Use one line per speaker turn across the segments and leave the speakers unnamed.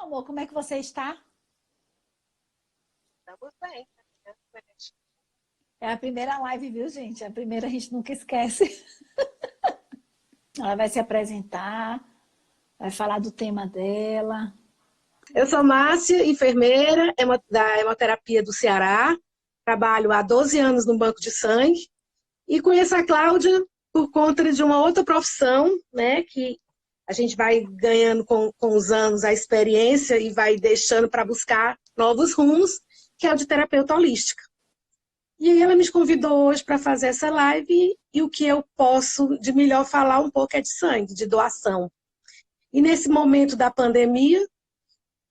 amor, como é que você está?
Estamos bem.
É a primeira live, viu, gente? A primeira a gente nunca esquece. Ela vai se apresentar, vai falar do tema dela.
Eu sou Márcia, enfermeira da hemoterapia do Ceará. Trabalho há 12 anos no banco de sangue. E conheço a Cláudia por conta de uma outra profissão, né? Que a gente vai ganhando com os anos a experiência e vai deixando para buscar novos rumos, que é o de terapeuta holística. E aí ela me convidou hoje para fazer essa live e o que eu posso de melhor falar um pouco é de sangue, de doação. E nesse momento da pandemia,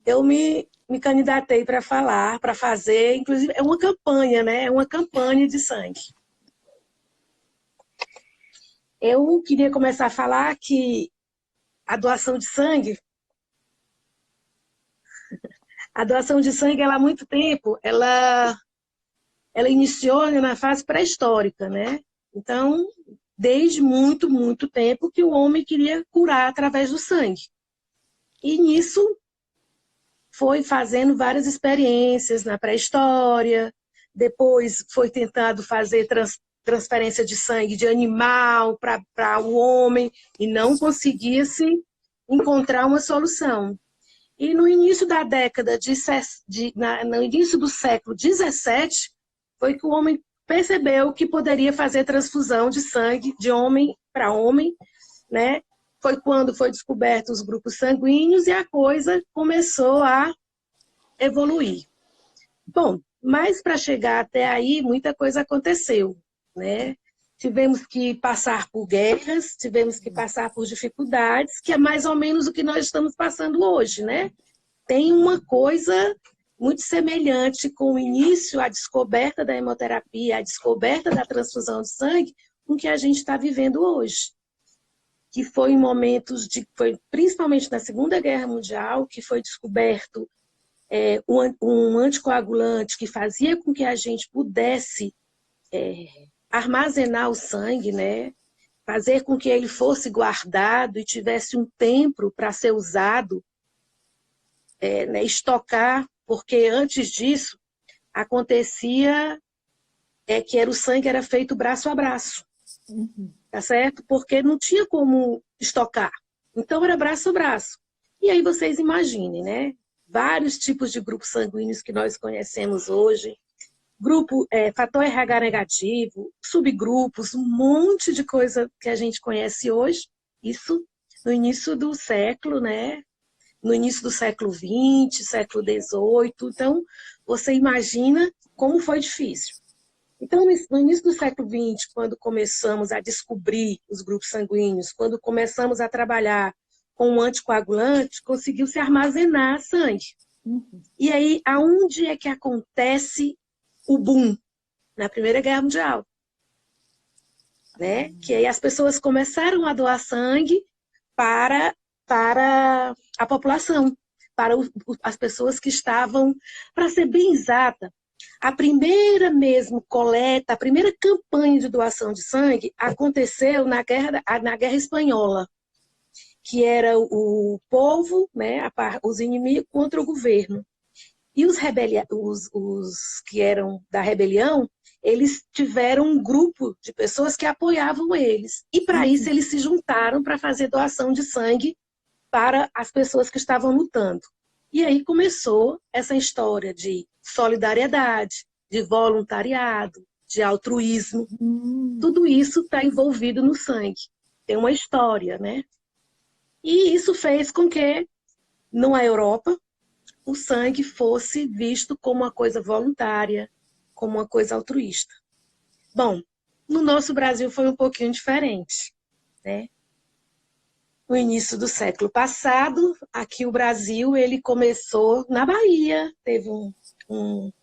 eu me candidatei para falar, para fazer, inclusive é uma campanha, né? É uma campanha de sangue. Eu queria começar a falar que a doação de sangue, ela há muito tempo, ela iniciou na fase pré-histórica, né? Então, desde muito, muito tempo que o homem queria curar através do sangue. E nisso foi fazendo várias experiências na pré-história, depois foi tentado fazer transferência de sangue de animal para o homem e não conseguia-se encontrar uma solução. E no início da década no início do século XVII, foi que o homem percebeu que poderia fazer transfusão de sangue de homem para homem, né? Foi quando foi descoberto os grupos sanguíneos e a coisa começou a evoluir. Bom, mas para chegar até aí, muita coisa aconteceu, né? Tivemos que passar por guerras, tivemos que passar por dificuldades, que é mais ou menos o que nós estamos passando hoje, né? Tem uma coisa muito semelhante com o início, a descoberta da hemoterapia, a descoberta da transfusão de sangue, com o que a gente está vivendo hoje. Que foi em momentos foi principalmente na Segunda Guerra Mundial, que foi descoberto um anticoagulante que fazia com que a gente pudesse armazenar o sangue, né? Fazer com que ele fosse guardado e tivesse um tempo para ser usado, né? Estocar, porque antes disso acontecia que o sangue era feito braço a braço, tá certo? Porque não tinha como estocar. Então era braço a braço. E aí vocês imaginem, né? Vários tipos de grupos sanguíneos que nós conhecemos hoje, fator RH negativo, subgrupos, um monte de coisa que a gente conhece hoje, isso no início do século, né? No início do século XX, século XVIII, então você imagina como foi difícil. Então, no início do século XX, quando começamos a descobrir os grupos sanguíneos, quando começamos a trabalhar com um anticoagulante, conseguiu-se armazenar sangue. E aí, aonde é que acontece o boom? Na Primeira Guerra Mundial. Né? Que aí as pessoas começaram a doar sangue para a população, para as pessoas que estavam, para ser bem exata, a primeira mesmo coleta, a primeira campanha de doação de sangue aconteceu na Guerra Espanhola, que era o povo, né, os inimigos contra o governo. E os que eram da rebelião, eles tiveram um grupo de pessoas que apoiavam eles. E para isso eles se juntaram para fazer doação de sangue para as pessoas que estavam lutando. E aí começou essa história de solidariedade, de voluntariado, de altruísmo. Tudo isso está envolvido no sangue. Tem uma história, né? E isso fez com que, na Europa, o sangue fosse visto como uma coisa voluntária, como uma coisa altruísta. Bom, no nosso Brasil foi um pouquinho diferente, né? No início do século passado, aqui o Brasil, ele começou na Bahia. Teve um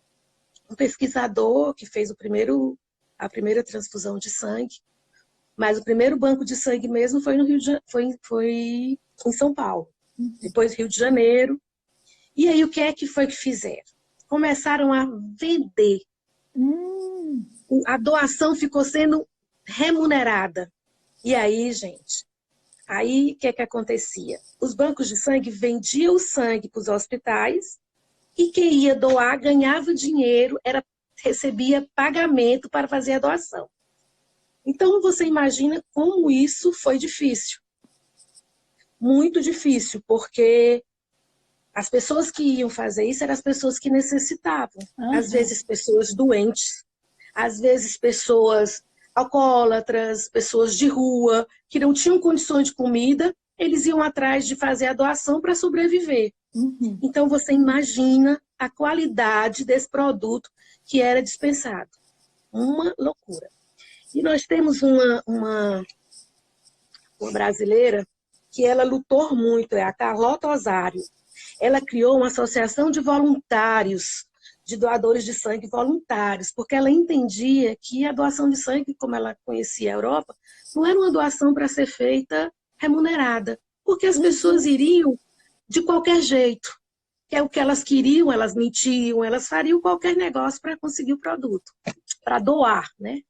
pesquisador que fez a primeira transfusão de sangue, mas o primeiro banco de sangue mesmo foi no foi em São Paulo, depois Rio de Janeiro. E aí o que foi que fizeram? Começaram a vender. A doação ficou sendo remunerada. E aí, gente, Aí, o que é que acontecia? Os bancos de sangue vendiam o sangue para os hospitais e quem ia doar ganhava dinheiro, recebia pagamento para fazer a doação. Então, você imagina como isso foi difícil. Muito difícil, porque as pessoas que iam fazer isso eram as pessoas que necessitavam. Às vezes, pessoas doentes, às vezes, pessoas alcoólatras, pessoas de rua, que não tinham condições de comida, eles iam atrás de fazer a doação para sobreviver. Então, você imagina a qualidade desse produto que era dispensado. Uma loucura. E nós temos uma brasileira que ela lutou muito, é a Carlota Osário. Ela criou uma associação de voluntários, de doadores de sangue voluntários, porque ela entendia que a doação de sangue, como ela conhecia a Europa, não era uma doação para ser feita remunerada, porque as pessoas iriam de qualquer jeito. Que é o que elas queriam, elas mentiam, elas fariam qualquer negócio para conseguir o produto, para doar, né?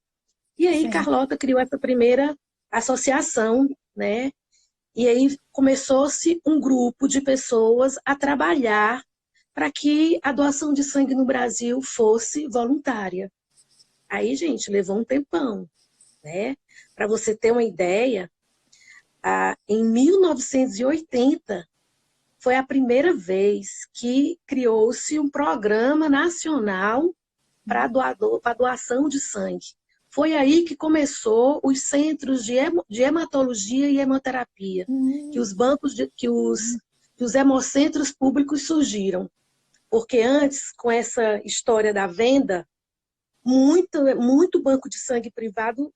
E aí, Carlota criou essa primeira associação, né? E aí começou-se um grupo de pessoas a trabalhar para que a doação de sangue no Brasil fosse voluntária. Aí, gente, levou um tempão, né? Para você ter uma ideia, em 1980, foi a primeira vez que criou-se um programa nacional para doação de sangue. Foi aí que começou os centros de hematologia e hemoterapia, que os bancos, que os hemocentros públicos surgiram. Porque antes, com essa história da venda, muito banco de sangue privado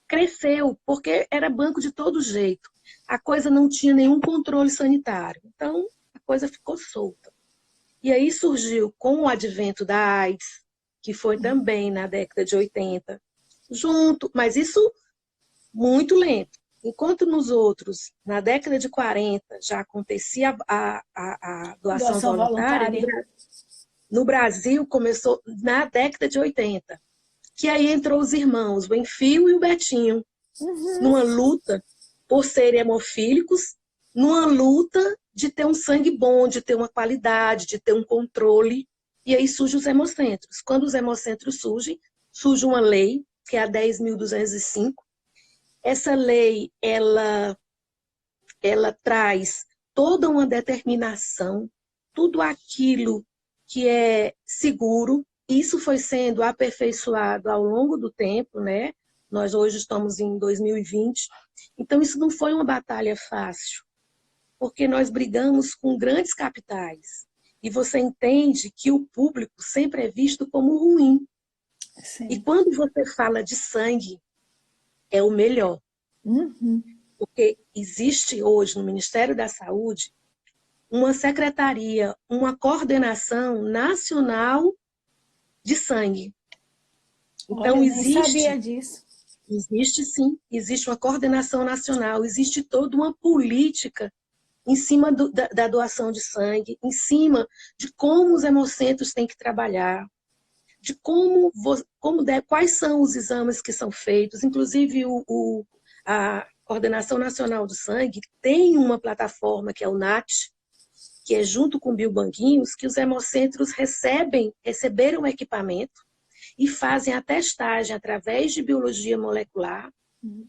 cresceu, porque era banco de todo jeito. A coisa não tinha nenhum controle sanitário. Então, a coisa ficou solta. E aí surgiu, com o advento da AIDS, que foi também na década de 80, mas isso muito lento. Enquanto nos outros, na década de 40, já acontecia a doação voluntária, no Brasil começou na década de 80, que aí entrou os irmãos, o Enfio e o Betinho, numa luta por serem hemofílicos, numa luta de ter um sangue bom, de ter uma qualidade, de ter um controle. E aí surgem os hemocentros. Quando os hemocentros surgem, surge uma lei, que é a 10.205. Essa lei, ela traz toda uma determinação, tudo aquilo que é seguro. Isso foi sendo aperfeiçoado ao longo do tempo, né? Nós hoje estamos em 2020. Então, isso não foi uma batalha fácil, porque nós brigamos com grandes capitais. E você entende que o público sempre é visto como ruim. Sim. E quando você fala de sangue, é o melhor. Porque existe hoje no Ministério da Saúde uma secretaria, uma coordenação nacional de sangue. Então,
olha, nem sabia disso.
Existe sim, existe uma coordenação nacional, existe toda uma política em cima da doação de sangue, em cima de como os hemocentros têm que trabalhar, de quais são os exames que são feitos. Inclusive, a Coordenação Nacional do Sangue tem uma plataforma que é o NAT, que é junto com o Biobanquinhos, que os hemocentros receberam equipamento e fazem a testagem através de biologia molecular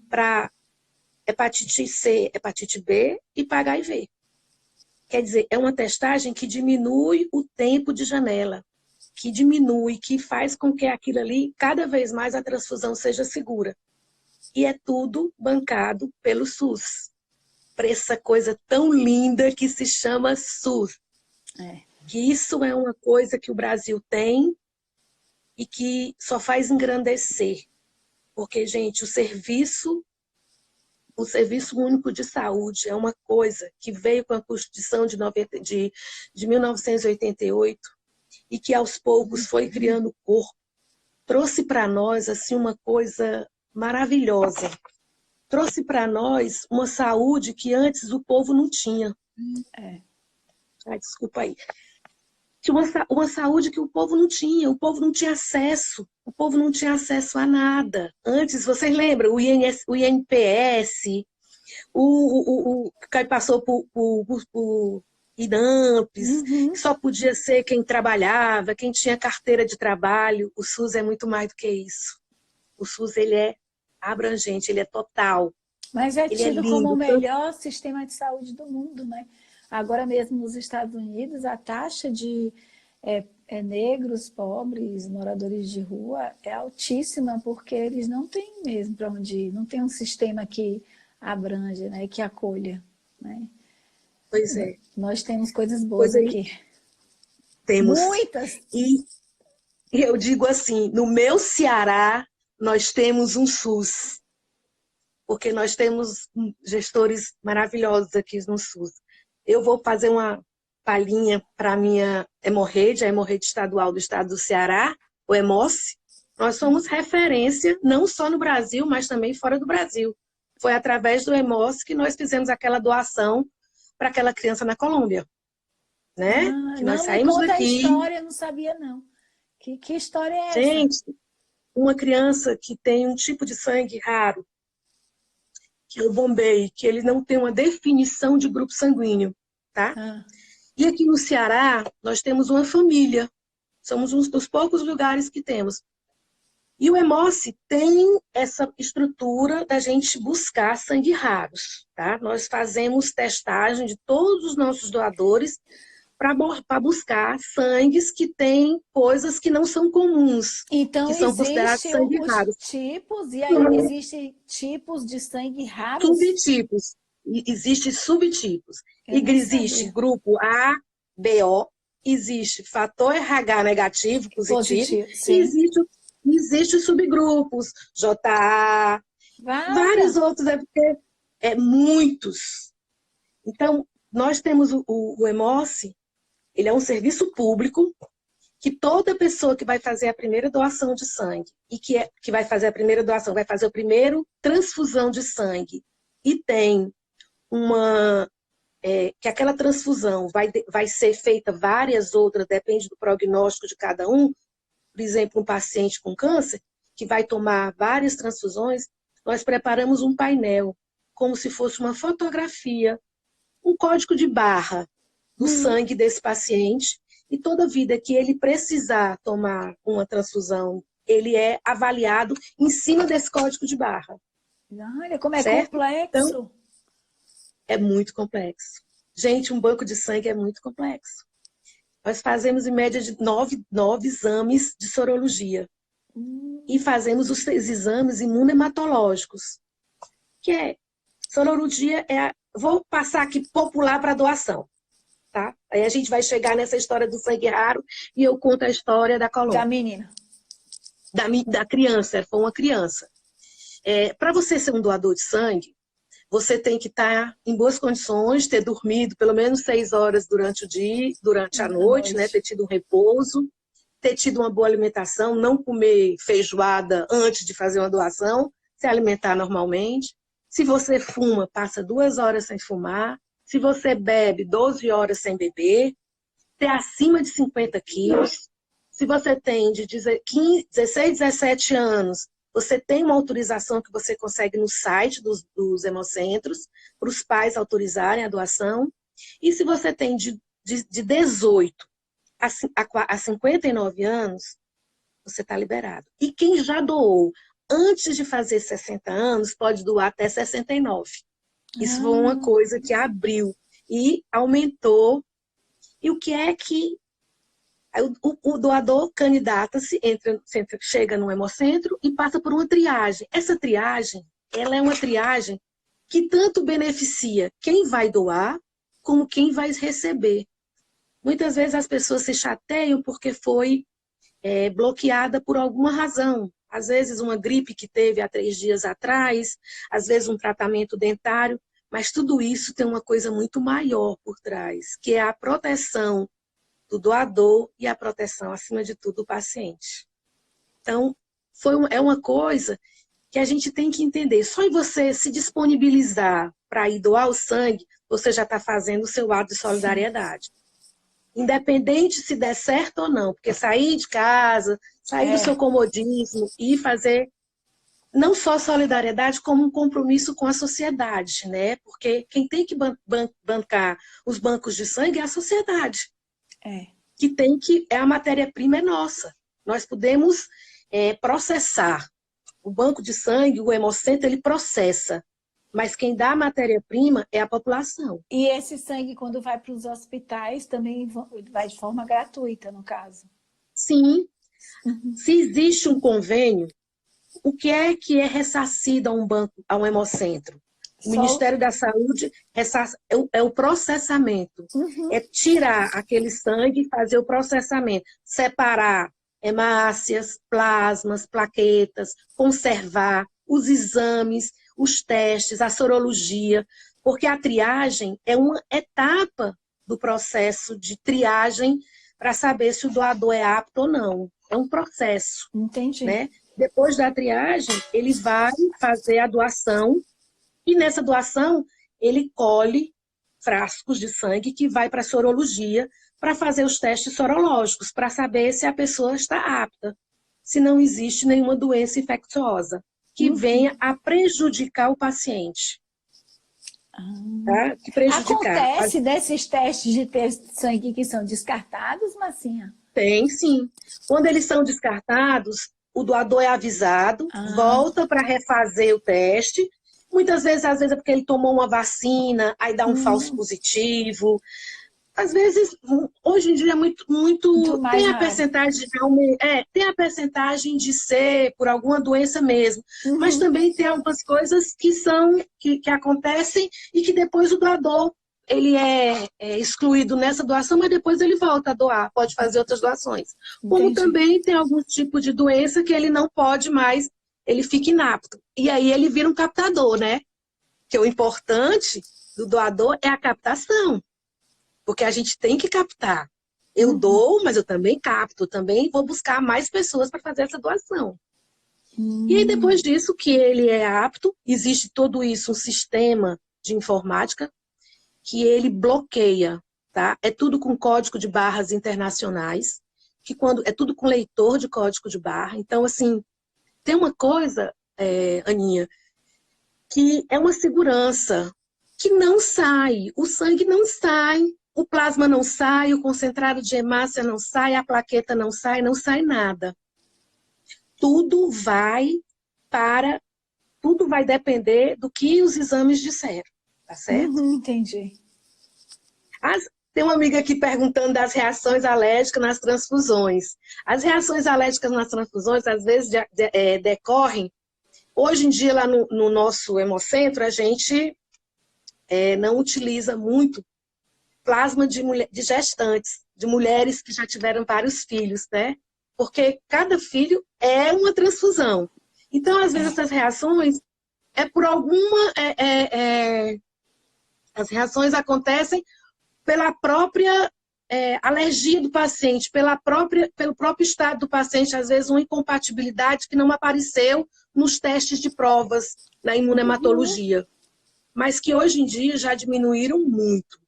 para hepatite C, hepatite B e para HIV. Quer dizer, é uma testagem que diminui o tempo de janela, que faz com que aquilo ali, cada vez mais a transfusão seja segura. E é tudo bancado pelo SUS, para essa coisa tão linda que se chama SUS. Que isso é uma coisa que o Brasil tem e que só faz engrandecer. Porque, gente, o Serviço Único de Saúde é uma coisa que veio com a Constituição de 1988 e que aos poucos foi criando corpo. Trouxe para nós assim, uma coisa maravilhosa. Trouxe para nós uma saúde que antes o povo não tinha. Desculpa aí. Uma saúde que o povo não tinha acesso, o povo não tinha acesso a nada. Antes, vocês lembram, o INPS, Que passou por INAMPs, que só podia ser quem trabalhava, quem tinha carteira de trabalho. O SUS é muito mais do que isso. O SUS, ele é abrangente, ele é total.
Mas é
Ele é
tido como o
lindo.
melhor sistema de saúde do mundo, né? Agora mesmo nos Estados Unidos, a taxa de negros, pobres, moradores de rua é altíssima, porque eles não têm mesmo para onde ir, não tem um sistema que abrange, né, que acolha, né?
Pois é.
Nós temos coisas boas
Pois é,
aqui.
temos.
Muitas!
E eu digo assim, no meu Ceará, nós temos um SUS, porque nós temos gestores maravilhosos aqui no SUS. Eu vou fazer uma palhinha para a minha hemorrede, a hemorrede estadual do estado do Ceará, o Hemosce. Nós somos referência, não só no Brasil, mas também fora do Brasil. Foi através do Hemosce que nós fizemos aquela doação para aquela criança na Colômbia. Né? Que nós
Não, me
saímos
conta a
daqui.
história, eu não sabia não. Que história é essa?
Gente, uma criança que tem um tipo de sangue raro, que é o Bombay, que ele não tem uma definição de grupo sanguíneo, tá? E aqui no Ceará, nós temos uma família. Somos um dos poucos lugares que temos. E o Hemosce tem essa estrutura da gente buscar sangue raros, tá? Nós fazemos testagem de todos os nossos doadores para buscar sangues que têm coisas que não são comuns,
então,
que são considerados sangue raros.
Tipos, e aí existem tipos de sangue raros?
Subtipos. Existem subtipos. Existe grupo A, B, O, existe fator RH negativo, positivo, existe subgrupos, JA, vários outros, porque muitos. Então, nós temos o Hemosce, ele é um serviço público que toda pessoa que vai fazer a primeira doação de sangue e que vai fazer a primeira doação, vai fazer a primeira transfusão de sangue e tem que aquela transfusão vai ser feita várias outras, depende do prognóstico de cada um. Por exemplo, um paciente com câncer que vai tomar várias transfusões, nós preparamos um painel, como se fosse uma fotografia, um código de barra do sangue desse paciente, e toda vida que ele precisar tomar uma transfusão, ele é avaliado em cima desse código de barra.
Olha como é complexo.
Então, é muito complexo. Gente, um banco de sangue é muito complexo. Nós fazemos em média de 9 exames de sorologia. E fazemos os exames imunohematológicos. Sorologia vou passar aqui popular para doação. Tá? Aí a gente vai chegar nessa história do sangue raro e eu conto a história da Colômbia.
Da menina.
Da criança, foi uma criança. Para você ser um doador de sangue, você tem que estar em boas condições, ter dormido pelo menos 6 horas durante o dia, durante a noite, né? Ter tido um repouso, ter tido uma boa alimentação, não comer feijoada antes de fazer uma doação, se alimentar normalmente. Se você fuma, passa 2 horas sem fumar. Se você bebe, 12 horas sem beber, ter acima de 50 quilos. Se você tem de 16, 17 anos, você tem uma autorização que você consegue no site dos hemocentros, para os pais autorizarem a doação. E se você tem de 18 a 59 anos, você está liberado. E quem já doou antes de fazer 60 anos, pode doar até 69. Isso foi uma coisa que abriu e aumentou. E o que é que o doador candidata-se, chega no hemocentro e passa por uma triagem. Essa triagem, ela é uma triagem que tanto beneficia quem vai doar, como quem vai receber. Muitas vezes as pessoas se chateiam porque foi bloqueada por alguma razão. Às vezes uma gripe que teve há 3 dias atrás, às vezes um tratamento dentário, mas tudo isso tem uma coisa muito maior por trás, que é a proteção do doador e a proteção, acima de tudo, do paciente. Então, é uma coisa que a gente tem que entender. Só em você se disponibilizar para ir doar o sangue, você já está fazendo o seu ato de solidariedade. Independente se der certo ou não, porque sair de casa, sair do seu comodismo e fazer não só solidariedade, como um compromisso com a sociedade, né? Porque quem tem que bancar os bancos de sangue é a sociedade.
É.
A matéria-prima é nossa. Nós podemos processar. O banco de sangue, o Hemocentro, ele processa. Mas quem dá a matéria-prima é a população.
E esse sangue, quando vai para os hospitais, também vai de forma gratuita, no caso?
Sim. Se existe um convênio, o que é ressarcido a um banco, a um Hemocentro? O Ministério da Saúde é o processamento. É tirar aquele sangue, fazer o processamento, separar hemácias, plasmas, plaquetas, conservar os exames, os testes, a sorologia, porque a triagem é uma etapa do processo de triagem para saber se o doador é apto ou não. É um processo.
Entendi.
Né? Depois da triagem, ele vai fazer a doação e nessa doação ele colhe frascos de sangue que vai para a sorologia para fazer os testes sorológicos, para saber se a pessoa está apta, se não existe nenhuma doença infecciosa que venha a prejudicar o paciente. Tá? Que
Acontece desses testes de sangue que são descartados, Marcinha?
Tem, sim. Quando eles são descartados, o doador é avisado, volta para refazer o teste. Muitas vezes, às vezes é porque ele tomou uma vacina, aí dá um falso positivo. Às vezes, hoje em dia é muito tem a percentagem tem a percentagem de ser por alguma doença mesmo, mas também tem algumas coisas que acontecem e que depois o doador ele é excluído nessa doação, mas depois ele volta a doar, pode fazer outras doações. Como também tem algum tipo de doença que ele não pode mais, ele fica inapto. E aí ele vira um captador, né? Que o importante do doador é a captação. Porque a gente tem que captar. Eu dou, mas eu também capto, também vou buscar mais pessoas para fazer essa doação. E aí, depois disso, que ele é apto, existe todo isso, um sistema de informática que ele bloqueia, tá? É tudo com código de barras internacionais, é tudo com leitor de código de barra. Então, assim, tem uma coisa, Aninha, que é uma segurança, que não sai, o sangue não sai, o plasma não sai, o concentrado de hemácia não sai, a plaqueta não sai nada. Tudo vai depender do que os exames disseram, tá certo?
Entendi.
Tem uma amiga aqui perguntando das reações alérgicas nas transfusões. As reações alérgicas nas transfusões, às vezes, decorrem. Hoje em dia, lá no nosso Hemocentro, a gente não utiliza muito plasma de gestantes, de mulheres que já tiveram vários filhos, né? Porque cada filho é uma transfusão. Então, às vezes, essas reações por alguma... as reações acontecem pela própria alergia do paciente, pelo próprio estado do paciente, às vezes uma incompatibilidade que não apareceu nos testes de provas na imunematologia, mas que hoje em dia já diminuíram muito.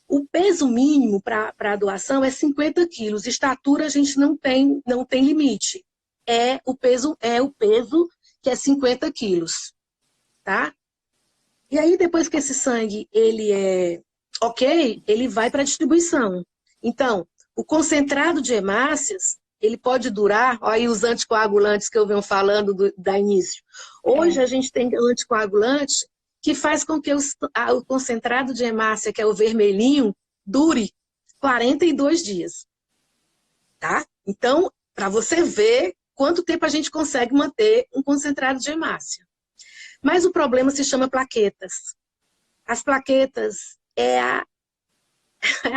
O peso mínimo para a doação é 50 quilos. Estatura a gente não tem limite. O peso que é 50 quilos. Tá? E aí, depois que esse sangue ele é ok, ele vai para a distribuição. Então, o concentrado de hemácias, ele pode durar, olha aí os anticoagulantes que eu venho falando da início. Hoje a gente tem anticoagulante que faz com que o concentrado de hemácia, que é o vermelhinho, dure 42 dias. Tá? Então, para você ver quanto tempo a gente consegue manter um concentrado de hemácia. Mas o problema se chama plaquetas. As plaquetas é a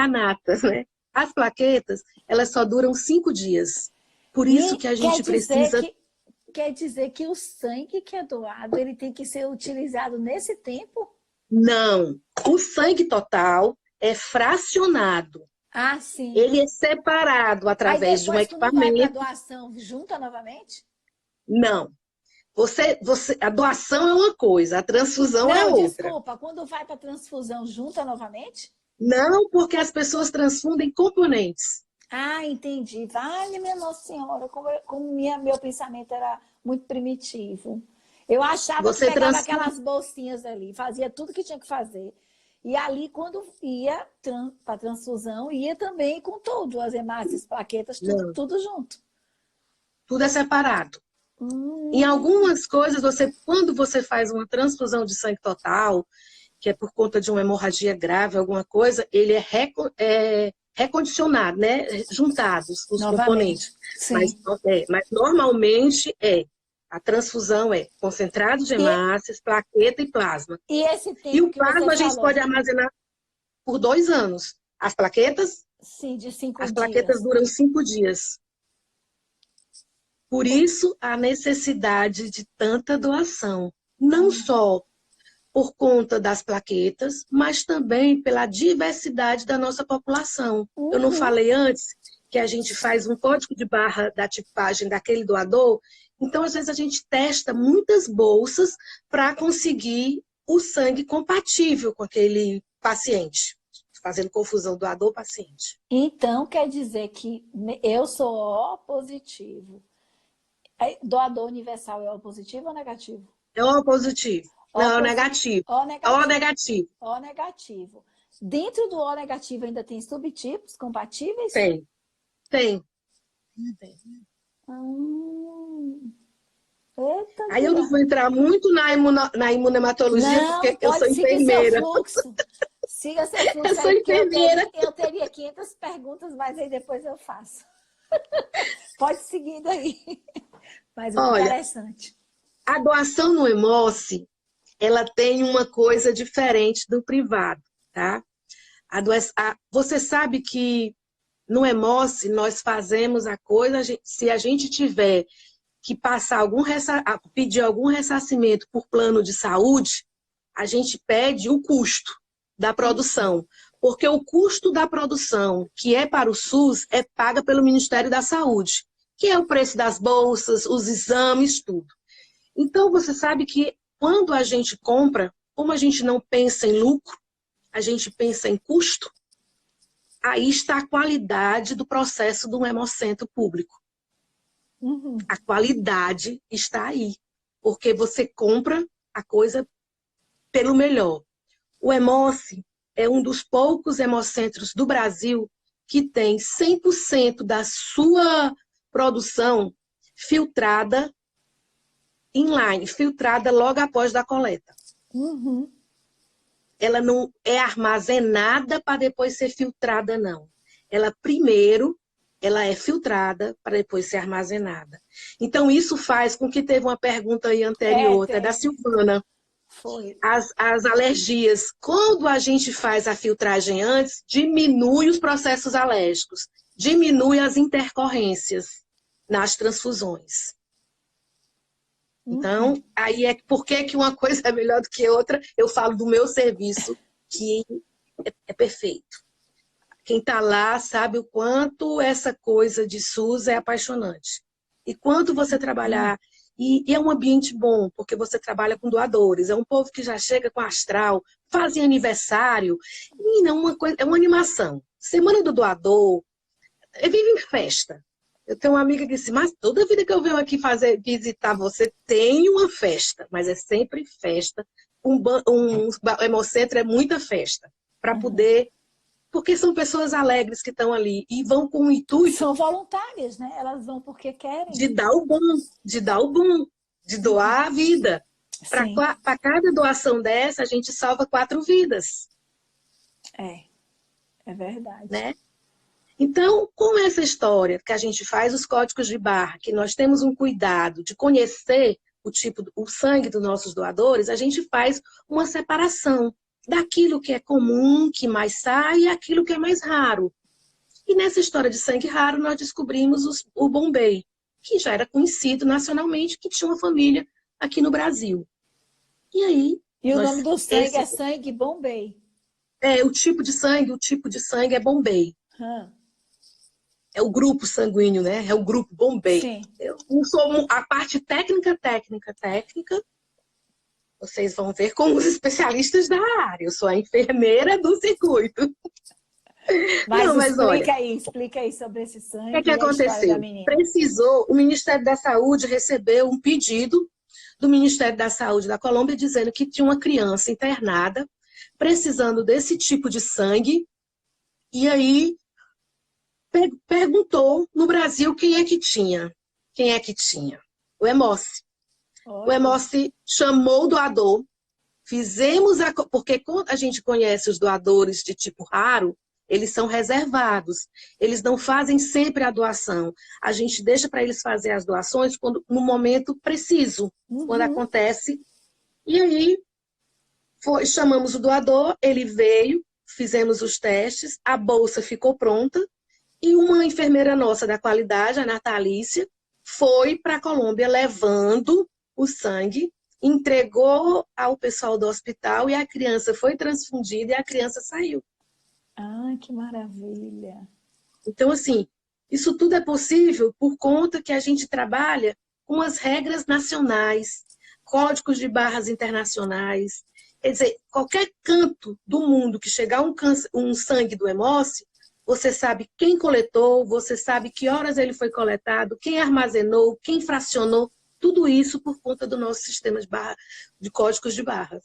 nata, né? As plaquetas, elas só duram 5 dias. Por isso que a gente precisa...
Quer dizer que o sangue que é doado, ele tem que ser utilizado nesse tempo?
Não. O sangue total é fracionado.
Ah, sim.
Ele é separado através de um equipamento.
Aí depois, quando vai para a doação, junta novamente?
Não. A doação é uma coisa, a transfusão é outra.
Desculpa, quando vai para a transfusão, junta novamente?
Não, porque as pessoas transfundem componentes.
Ah, entendi. Vale, minha Nossa Senhora, como meu pensamento era muito primitivo. Eu achava que
Você
pegava
transfere.
aquelas bolsinhas ali, fazia tudo que tinha que fazer. E ali, quando ia para transfusão, ia também com tudo, as hemácias, plaquetas, tudo,
Não,
tudo junto.
tudo é separado. Em
Hum,
algumas coisas, quando você faz uma transfusão de sangue total, que é por conta de uma hemorragia grave, alguma coisa, ele é recondicionado, né? Juntados os
novamente.
componentes. Mas,
Sim.
mas normalmente a transfusão é concentrado de
E,
hemácias, plaqueta e plasma.
e esse
E
tempo
o
que você
plasma a gente
falou,
pode armazenar por 2 anos.
sim, de cinco
As plaquetas
dias.
duram 5 dias. Por isso, a necessidade de tanta doação. Não só por conta das plaquetas, mas também pela diversidade da nossa população. Eu não
Uhum.
falei antes que a gente faz um código de barra da tipagem daquele doador? Então, às vezes, a gente testa muitas bolsas para conseguir o sangue compatível com aquele paciente, fazendo confusão doador-paciente.
Então, quer dizer que eu sou O positivo. Doador universal é O positivo ou negativo?
É O positivo.
O,
Não, é
posi
negativo.
o
É O
negativo.
negativo.
O negativo. Dentro do O negativo ainda tem subtipos compatíveis?
Tem, tem.
Hum, eita,
Aí eu não vou
Guilherme.
entrar muito na imunematologia,
Não,
porque eu
pode
sou
seguir seu
enfermeira.
fluxo. Siga seu
Eu
fluxo
sou
aí, porque
enfermeira.
eu teria 500 perguntas, mas aí depois eu faço. Pode seguir daí. Mas é
Olha,
interessante.
a doação no Hemócio, ela tem uma coisa diferente do privado, tá? Você sabe que no Hemócio nós fazemos a coisa, se a gente tiver que passar pedir algum ressarcimento por plano de saúde, a gente pede o custo da produção. Porque o custo da produção, que é para o SUS, é paga pelo Ministério da Saúde, que é o preço das bolsas, os exames, tudo. Então, você sabe que quando a gente compra, como a gente não pensa em lucro, a gente pensa em custo, aí está a qualidade do processo do hemocentro público.
Uhum.
A qualidade está aí, porque você compra a coisa pelo melhor. O Hemócio é um dos poucos hemocentros do Brasil que tem 100% da sua produção filtrada inline, filtrada logo após da coleta.
Uhum.
Ela não é armazenada para depois ser filtrada, não. Primeiro, ela é filtrada para depois ser armazenada. Então, isso faz com que teve uma pergunta aí anterior, até da
Teve.
Silvana,
Foi.
as alergias. Quando a gente faz a filtragem antes, diminui os processos alérgicos, diminui as intercorrências nas transfusões.
Uhum.
Então, aí é por que uma coisa é melhor do que outra? Eu falo do meu serviço, que é perfeito. Quem está lá sabe o quanto essa coisa de SUS é apaixonante. E quanto você trabalhar. E é um ambiente bom, porque você trabalha com doadores. É um povo que já chega com astral, fazem aniversário. E não é uma animação. Semana do doador, vive em festa. Eu tenho uma amiga que disse, mas toda vida que eu venho aqui visitar você, tem uma festa. Mas é sempre festa. Um hemocentro é muita festa. Para
Uhum.
poder porque são pessoas alegres que estão ali e vão com o intuito
São voluntárias, né? Elas vão porque querem.
de dar o bom, de dar o bom, de doar a vida.
Sim,
Para cada doação dessa, a gente salva 4 vidas,
é verdade.
né? Então, com essa história que a gente faz os códigos de barra, que nós temos um cuidado de conhecer o sangue dos nossos doadores, a gente faz uma separação daquilo que é comum, que mais sai, e aquilo que é mais raro. E nessa história de sangue raro, nós descobrimos o Bombay, que já era conhecido nacionalmente, que tinha uma família aqui no Brasil. E aí,
E o nome do sangue é sangue Bombay.
o tipo de sangue é Bombay.
Hum.
É o grupo sanguíneo, né? É o grupo Bombay.
Sim.
Eu não sou a parte técnica, vocês vão ver com os especialistas da área. Eu sou a enfermeira do circuito.
Mas
Não, mas olha,
explica aí sobre esse
o que é que
sangue e a história da
aconteceu?
menina.
O Ministério da Saúde recebeu um pedido do Ministério da Saúde da Colômbia dizendo que tinha uma criança internada precisando desse tipo de sangue. E aí perguntou no Brasil quem é que tinha. Quem é que tinha? O Hemócio. O
Olha.
Hemócio chamou o doador. Porque quando a gente conhece os doadores de tipo raro, eles são reservados. Eles não fazem sempre a doação. A gente deixa para eles fazer as doações no momento preciso, quando acontece. E aí chamamos o doador, ele veio, fizemos os testes, a bolsa ficou pronta e uma enfermeira nossa da qualidade, a Natalícia, foi para a Colômbia levando o sangue, entregou ao pessoal do hospital e a criança foi transfundida e a criança saiu.
Ah, que maravilha.
Então, assim, isso tudo é possível por conta que a gente trabalha com as regras nacionais, códigos de barras internacionais. Quer dizer, qualquer canto do mundo que chegar um sangue do Hemócio, você sabe quem coletou, você sabe que horas ele foi coletado, quem armazenou, quem fracionou, tudo isso por conta do nosso sistema de códigos de barras.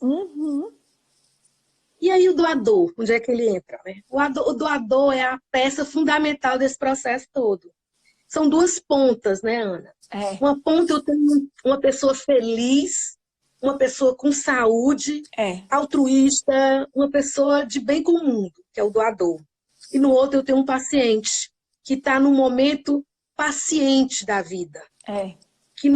E aí o doador, onde é que ele entra? Né? O doador é a peça fundamental desse processo todo. São duas pontas, né, Ana? Uma ponta eu tenho uma pessoa feliz, uma pessoa com saúde, altruísta, uma pessoa de bem com o mundo, que é o doador. E no outro eu tenho um paciente que está no momento paciente da vida. Que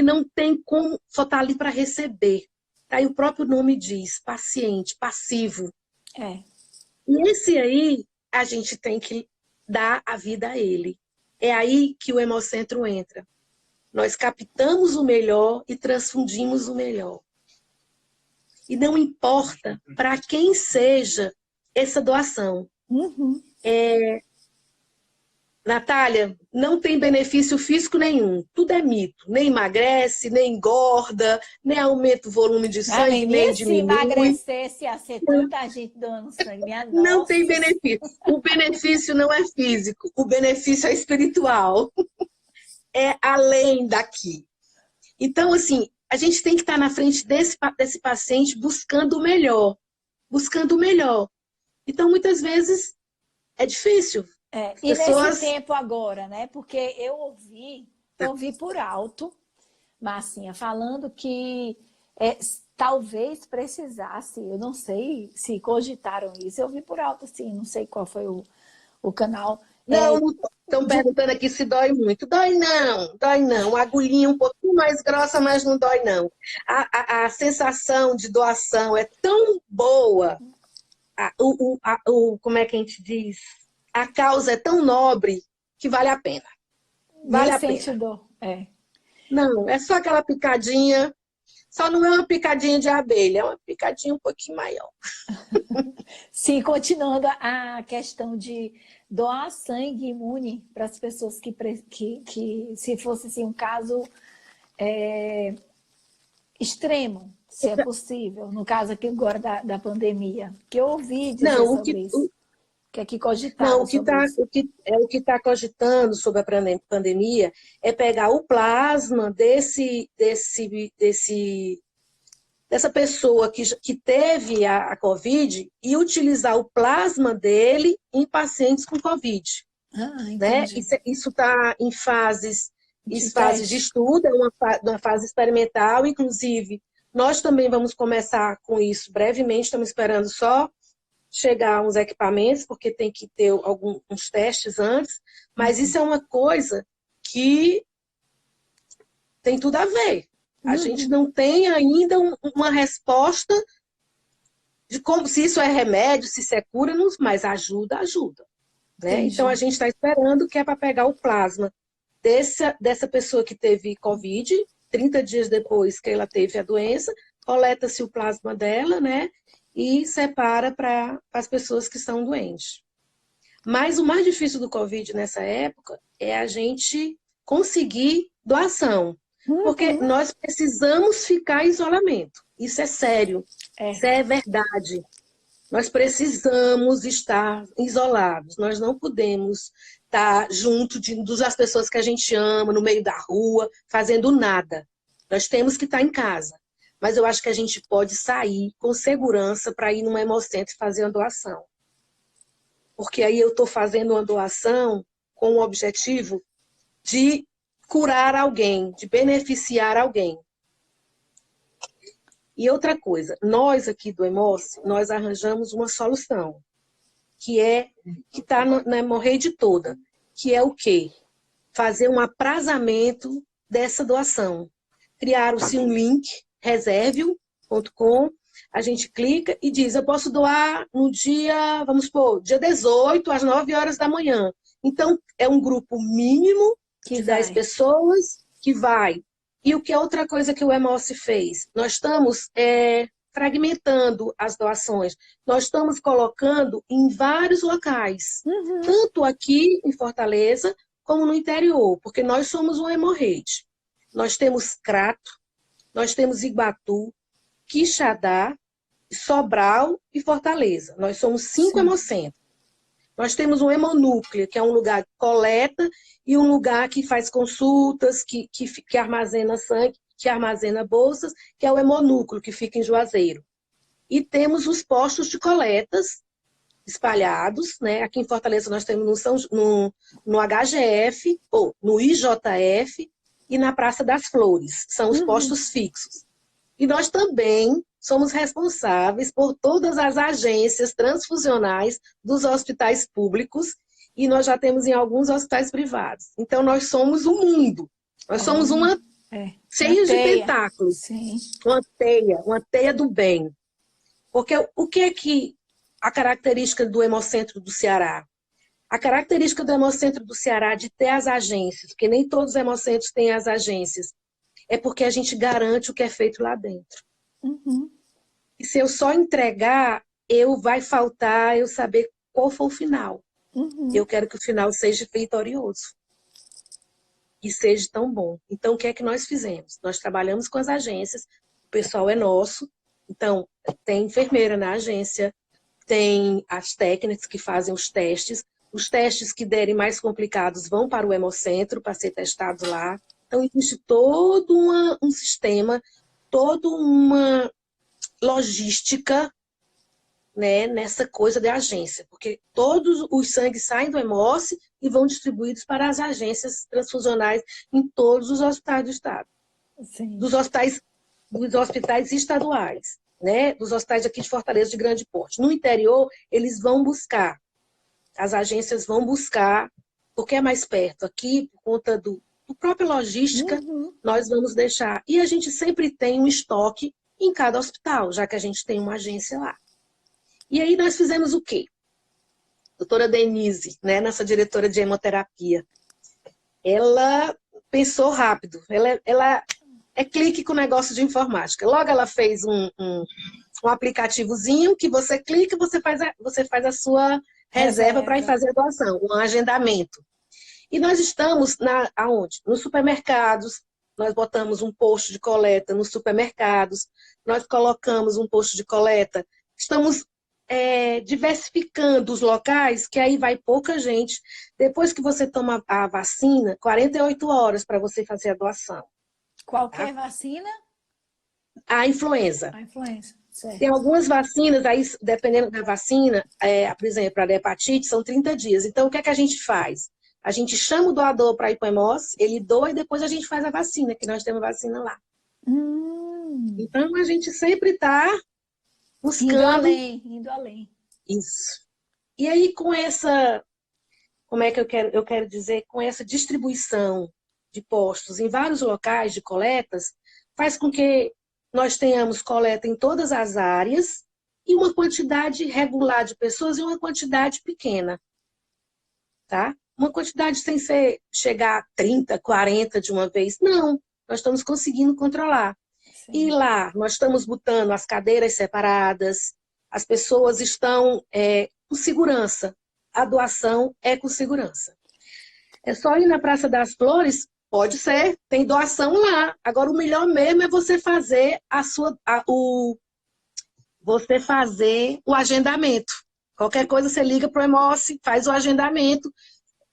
não tem como, só está ali para receber. Aí o próprio nome diz, paciente, passivo. E esse aí, a gente tem que dar a vida a ele. É aí que o Hemocentro entra. Nós captamos o melhor e transfundimos o melhor. E não importa para quem seja essa doação. Natália, não tem benefício físico nenhum. Tudo é mito. Nem emagrece, nem engorda, nem aumenta o volume de sangue, nem
Se
diminui.
emagrecesse, ia ser tanta gente doando sangue. Minha
Não tem
nossa.
benefício. O benefício não é físico, o benefício é espiritual. É além daqui. Então, assim, a gente tem que estar na frente desse paciente buscando o melhor. Buscando o melhor. Então, muitas vezes, é difícil.
E nesse tempo agora, né? Porque eu ouvi por alto, Marcinha, falando que talvez precisasse, eu não sei se cogitaram isso, eu ouvi por alto, assim, não sei qual foi o canal.
Não, estão perguntando aqui se dói muito. Dói não. Uma agulhinha um pouquinho mais grossa, mas não dói não. A sensação de doação é tão boa, como é que a gente diz? A causa é tão nobre que vale a pena. Vale a pena.
Sente dor.
Não, é só aquela picadinha. Só não é uma picadinha de abelha, é uma picadinha um pouquinho maior.
Sim, continuando a questão de doar sangue imune para as pessoas que se fosse assim, um caso extremo, se é possível, no caso aqui agora da pandemia, que eu ouvi dizer sobre isso. Que aqui cogitaram
o que está cogitando sobre a pandemia é pegar o plasma dessa pessoa que teve a Covid e utilizar o plasma dele em pacientes com Covid. Né? Isso está em fases de estudo, é uma fase experimental, inclusive nós também vamos começar com isso brevemente, estamos esperando só chegar uns equipamentos, porque tem que ter alguns testes antes, mas isso é uma coisa que tem tudo a ver. A gente não tem ainda uma resposta de como, se isso é remédio, se isso é cura, mas ajuda. Né? Então a gente está esperando que é para pegar o plasma dessa pessoa que teve Covid, 30 dias depois que ela teve a doença, coleta-se o plasma dela, né? E separa para as pessoas que estão doentes. Mas o mais difícil do Covid nessa época é a gente conseguir doação. Porque nós precisamos ficar em isolamento. Isso é sério. Isso é verdade. Nós precisamos estar isolados. Nós não podemos estar junto das pessoas que a gente ama, no meio da rua, fazendo nada. Nós temos que estar em casa. Mas eu acho que a gente pode sair com segurança para ir numa Hemocentro e fazer uma doação. Porque aí eu estou fazendo uma doação com o objetivo de curar alguém, de beneficiar alguém. E outra coisa, nós aqui do Hemoce, nós arranjamos uma solução, que está na hemorroide toda, que é o quê? Fazer um aprazamento dessa doação. Criaram-se um link, reservio.com, a gente clica e diz, eu posso doar no dia, vamos supor, dia 18, às 9 horas da manhã. Então, é um grupo mínimo de 10 pessoas que vai. E o que é outra coisa que o Hemoce fez? Nós estamos fragmentando as doações. Nós estamos colocando em vários locais. Tanto aqui em Fortaleza, como no interior. Porque nós somos uma hemorroide. Nós temos Crato, nós temos Iguatu, Quixadá, Sobral e Fortaleza. Nós somos 5 hemocentros. Nós temos um hemonúcleo, que é um lugar que coleta e um lugar que faz consultas, que armazena sangue, que armazena bolsas, que é o hemonúcleo, que fica em Juazeiro. E temos os postos de coletas espalhados, né? Aqui em Fortaleza nós temos no HGF, ou no IJF, e na Praça das Flores. São os postos fixos. E nós também somos responsáveis por todas as agências transfusionais dos hospitais públicos e nós já temos em alguns hospitais privados. Então, nós somos o mundo. Nós somos cheios de tentáculos.
Sim.
Uma teia do bem. Porque o que é que a característica do Hemocentro do Ceará? A característica do Hemocentro do Ceará de ter as agências, porque nem todos os hemocentros têm as agências, é porque a gente garante o que é feito lá dentro. E se eu só entregar, vai faltar eu saber qual foi o final. Eu quero que o final seja vitorioso. E seja tão bom. Então, o que é que nós fizemos? Nós trabalhamos com as agências, o pessoal é nosso. Então, tem enfermeira na agência, tem as técnicas que fazem os testes. Os testes que derem mais complicados vão para o Hemocentro, para ser testados lá. Então, existe todo um sistema, toda uma logística, né, nessa coisa de agência. Porque todos os sangues saem do Hemoce e vão distribuídos para as agências transfusionais em todos os hospitais do estado.
Sim.
Dos hospitais estaduais, né, dos hospitais aqui de Fortaleza de grande porte. No interior, eles vão buscar. As agências vão buscar, porque é mais perto. Aqui, por conta do própria logística, nós vamos deixar. E a gente sempre tem um estoque em cada hospital, já que a gente tem uma agência lá. E aí nós fizemos o quê? Doutora Denise, né, nossa diretora de hemoterapia, ela pensou rápido. Ela é clique com negócio de informática. Logo ela fez um aplicativozinho que você clica e você faz a sua reserva para ir fazer a doação, um agendamento. E nós estamos aonde? Nos supermercados, nós botamos um posto de coleta nos supermercados, nós colocamos um posto de coleta, estamos diversificando os locais, que aí vai pouca gente. Depois que você toma a vacina, 48 horas para você fazer a doação.
Qualquer vacina?
A influenza.
A influenza, certo.
Tem algumas vacinas, aí dependendo da vacina, por exemplo, a da hepatite, são 30 dias. Então, o que é que a gente faz? A gente chama o doador para ir para o Hemoce, ele doa e depois a gente faz a vacina, que nós temos vacina lá. Então, a gente sempre está buscando...
Indo além.
Isso. E aí, com essa... Como é que eu quero dizer? Com essa distribuição de postos em vários locais de coletas, faz com que nós tenhamos coleta em todas as áreas e uma quantidade regular de pessoas e uma quantidade pequena. Tá? Uma quantidade sem chegar a 30, 40 de uma vez. Não, nós estamos conseguindo controlar. Sim. E lá, nós estamos botando as cadeiras separadas, as pessoas estão com segurança. A doação é com segurança. É só ir na Praça das Flores, pode ser, tem doação lá. Agora, o melhor mesmo é você fazer você fazer o agendamento. Qualquer coisa, você liga para o Hemoce, faz o agendamento,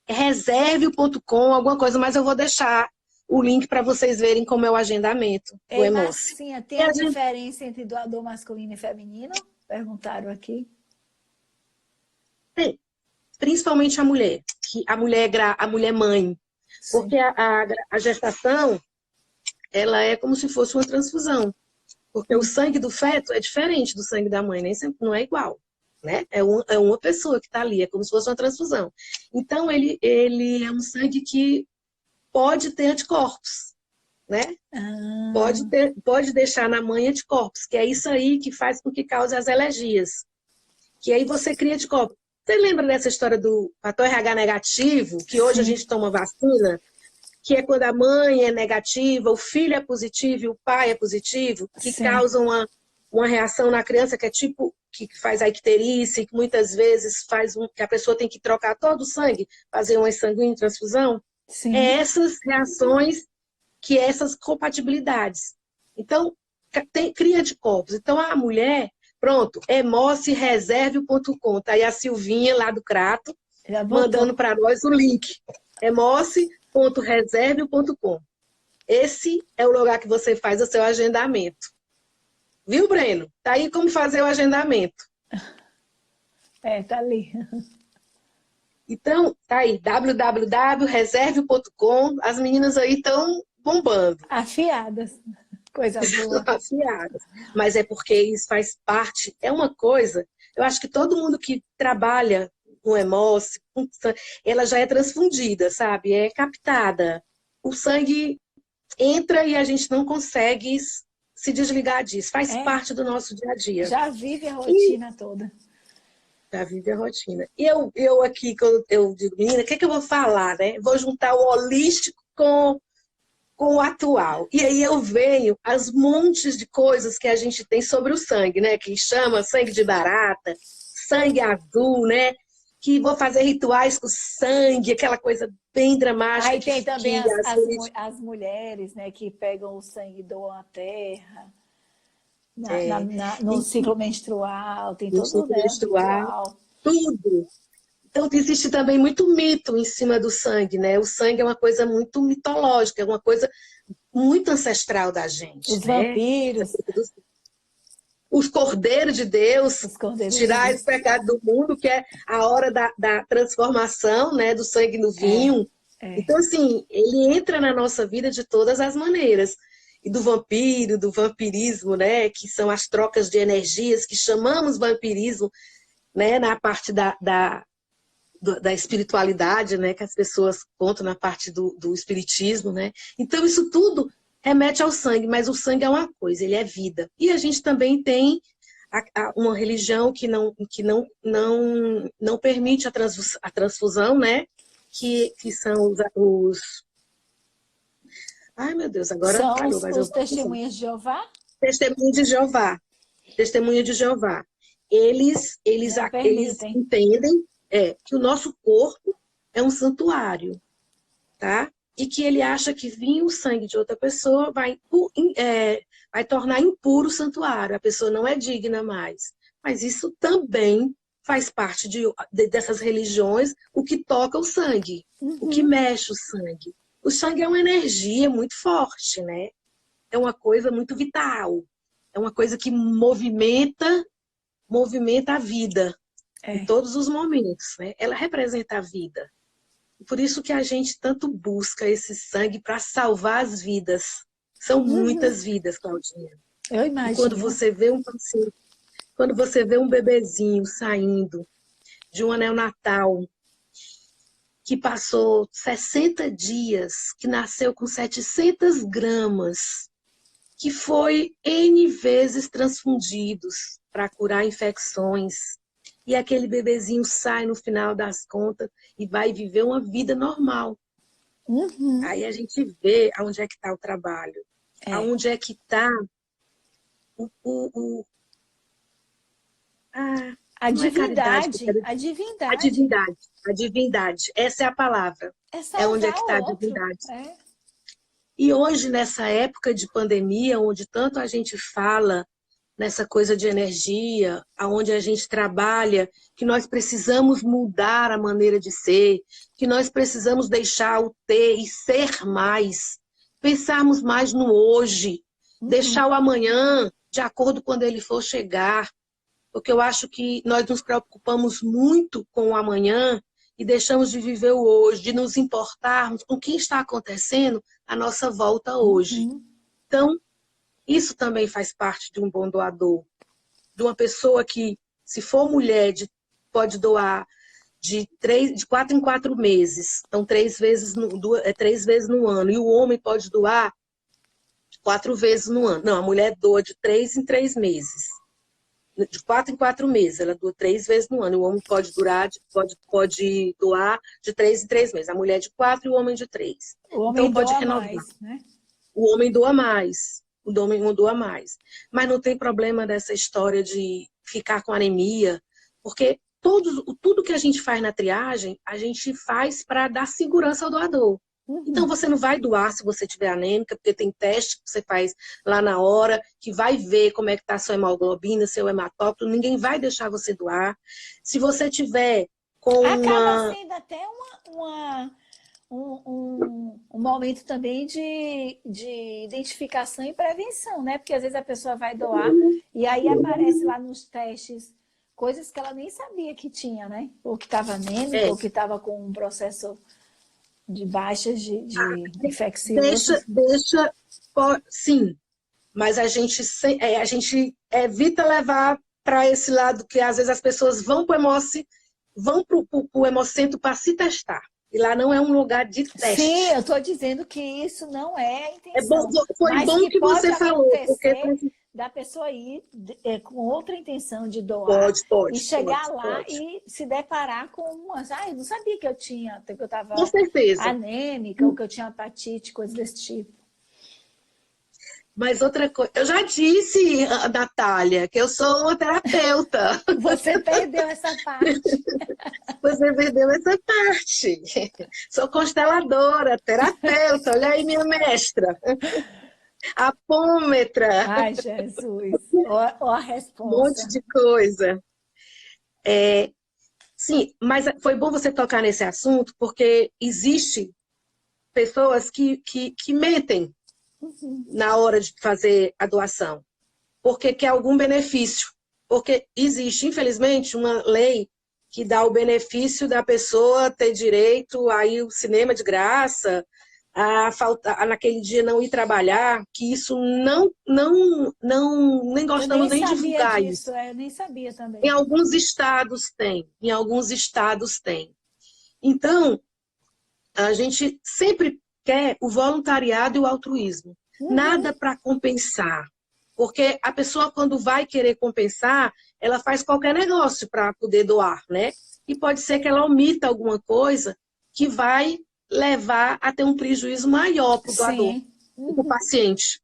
reserve.com, alguma coisa, mas eu vou deixar o link para vocês verem como é o agendamento do
Ei,
Hemoce.
Marcinha, tem a diferença entre doador masculino e feminino? Perguntaram aqui.
Tem, principalmente a mulher, que a mulher a mulher mãe, porque
Sim.
a gestação, ela é como se fosse uma transfusão, porque o sangue do feto é diferente do sangue da mãe, nem sempre não é igual, né? É uma pessoa que está ali, é como se fosse uma transfusão. Então, ele é um sangue que pode ter anticorpos, né? Pode deixar na mãe anticorpos, que é isso aí que faz com que cause as alergias. Que aí você cria anticorpos. Você lembra dessa história do fator RH negativo, que hoje a gente toma vacina, que é quando a mãe é negativa, o filho é positivo e o pai é positivo, que causa uma reação na criança que é tipo, que faz a icterícia, que muitas vezes que a pessoa tem que trocar todo o sangue, fazer uma sanguínea transfusão?
Sim.
É essas reações, que é essas compatibilidades. Então, cria anticorpos. Então, a mulher, pronto, hemocereserve.com. Tá aí a Silvinha, lá do Crato, mandando para nós o link. hemoce.reserve.com. Esse é o lugar que você faz o seu agendamento. Viu, Breno? Tá aí como fazer o agendamento.
Tá ali.
Então, tá aí, www.reserve.com. As meninas aí estão bombando.
Afiadas. Coisa boa.
Afiadas. Mas é porque isso faz parte, é uma coisa, eu acho que todo mundo que trabalha com Hemoce, ela já é transfundida, sabe? É captada. O sangue entra e a gente não consegue se desligar disso. Faz parte do nosso dia a dia.
Já vive a rotina toda.
Já vive a rotina. E eu aqui, eu digo, menina, o que eu vou falar, né? Vou juntar o holístico com o atual. E aí eu venho as montes de coisas que a gente tem sobre o sangue, né? Que chama sangue de barata, sangue azul, né? Que vou fazer rituais com sangue, aquela coisa bem dramática.
Aí tem também as mulheres, né? Que pegam o sangue e doam à terra. No ciclo menstrual, tem todo, né, ritual.
Tudo. Então, existe também muito mito em cima do sangue, né? O sangue é uma coisa muito mitológica, é uma coisa muito ancestral da gente.
Os
né?
vampiros.
Os cordeiros de Deus, tirar esse pecado do mundo, que é a hora da transformação, né? Do sangue no vinho. Então, assim, ele entra na nossa vida de todas as maneiras. E do vampiro, do vampirismo, né? Que são as trocas de energias, que chamamos vampirismo, né? Na parte da espiritualidade, né? Que as pessoas contam na parte do espiritismo, né? Então, isso tudo remete ao sangue, mas o sangue é uma coisa, ele é vida. E a gente também tem uma religião que não permite a transfusão, né? Que são os... Ai, meu Deus, agora
são
falhou, mas
os testemunhas de Jeová?
Testemunha de Jeová. Testemunha de Jeová. Eles entendem que o nosso corpo é um santuário, tá? E que ele acha que vir o sangue de outra pessoa vai tornar impuro o santuário. A pessoa não é digna mais. Mas isso também faz parte dessas religiões, o que toca o sangue, o que mexe o sangue. O sangue é uma energia muito forte, né? É uma coisa muito vital. É uma coisa que movimenta a vida em todos os momentos, né? Ela representa a vida. Por isso que a gente tanto busca esse sangue para salvar as vidas. São muitas vidas, Claudinha.
Eu imagino.
E quando você vê um paciente, quando você vê um bebezinho saindo de um neonatal que passou 60 dias, que nasceu com 700 gramas, que foi N vezes transfundidos para curar infecções, e aquele bebezinho sai no final das contas e vai viver uma vida normal. Aí a gente vê aonde é que está o trabalho, aonde é que está
a divindade.
A divindade. Essa é a palavra. É onde é que está a divindade. E hoje, nessa época de pandemia, onde tanto a gente fala nessa coisa de energia, onde a gente trabalha, que nós precisamos mudar a maneira de ser, que nós precisamos deixar o ter e ser mais, pensarmos mais no hoje, deixar o amanhã de acordo quando ele for chegar, porque eu acho que nós nos preocupamos muito com o amanhã e deixamos de viver o hoje, de nos importarmos com o que está acontecendo à nossa volta hoje. Então, isso também faz parte de um bom doador, de uma pessoa que, se for mulher, pode doar de 4 em 4 meses, então 3 vezes no ano, e o homem pode doar 4 vezes no ano. Não, a mulher doa de 3 em 3 meses. De 4 em 4 meses, ela doa 3 vezes no ano. O homem pode doar de 3 em 3 meses. A mulher de 4 e o homem de 3.
O homem
então pode
doa
renovar.
mais, né?
O homem doa mais. O homem doa mais. Mas não tem problema dessa história de ficar com anemia, porque tudo que a gente faz na triagem, a gente faz para dar segurança ao doador. Então, você não vai doar se você tiver anêmica, porque tem teste que você faz lá na hora, que vai ver como é que está a sua hemoglobina, seu hematócrito, ninguém vai deixar você doar. Se você tiver com
Acaba sendo até um momento também de identificação e prevenção, né? Porque às vezes a pessoa vai doar e aí aparece lá nos testes coisas que ela nem sabia que tinha, né? Ou que estava anêmica, ou que estava com um processo de baixas de infecciosas.
Sim, mas a gente evita levar para esse lado que às vezes as pessoas vão para o Hemocentro para se testar. E lá não é um lugar de teste.
Sim, eu estou dizendo que isso não é a intenção.
Foi bom que você falou. Porque
da pessoa ir com outra intenção de doar e chegar lá e se deparar com umas... eu não sabia que eu tinha, que eu estava anêmica ou que eu tinha apatite, coisas desse tipo.
Mas outra coisa, eu já disse, Natália, que eu sou uma terapeuta.
Você perdeu essa parte.
Você perdeu essa parte. Sou consteladora, terapeuta, olha aí minha mestra. Apômetra.
Ai, Jesus. Ó a resposta.
Um monte de coisa. Sim, mas foi bom você tocar nesse assunto, porque existe pessoas que mentem na hora de fazer a doação, porque quer algum benefício. Porque existe, infelizmente, uma lei que dá o benefício da pessoa ter direito a ir ao cinema de graça, a naquele dia não ir trabalhar, que isso nem gostamos nem de divulgar isso.
Eu nem sabia também.
Em alguns estados tem, Então, a gente sempre quer o voluntariado e o altruísmo. Nada para compensar. Porque a pessoa, quando vai querer compensar, ela faz qualquer negócio para poder doar, né? E pode ser que ela omita alguma coisa que vai levar a ter um prejuízo maior para o doador, para o paciente.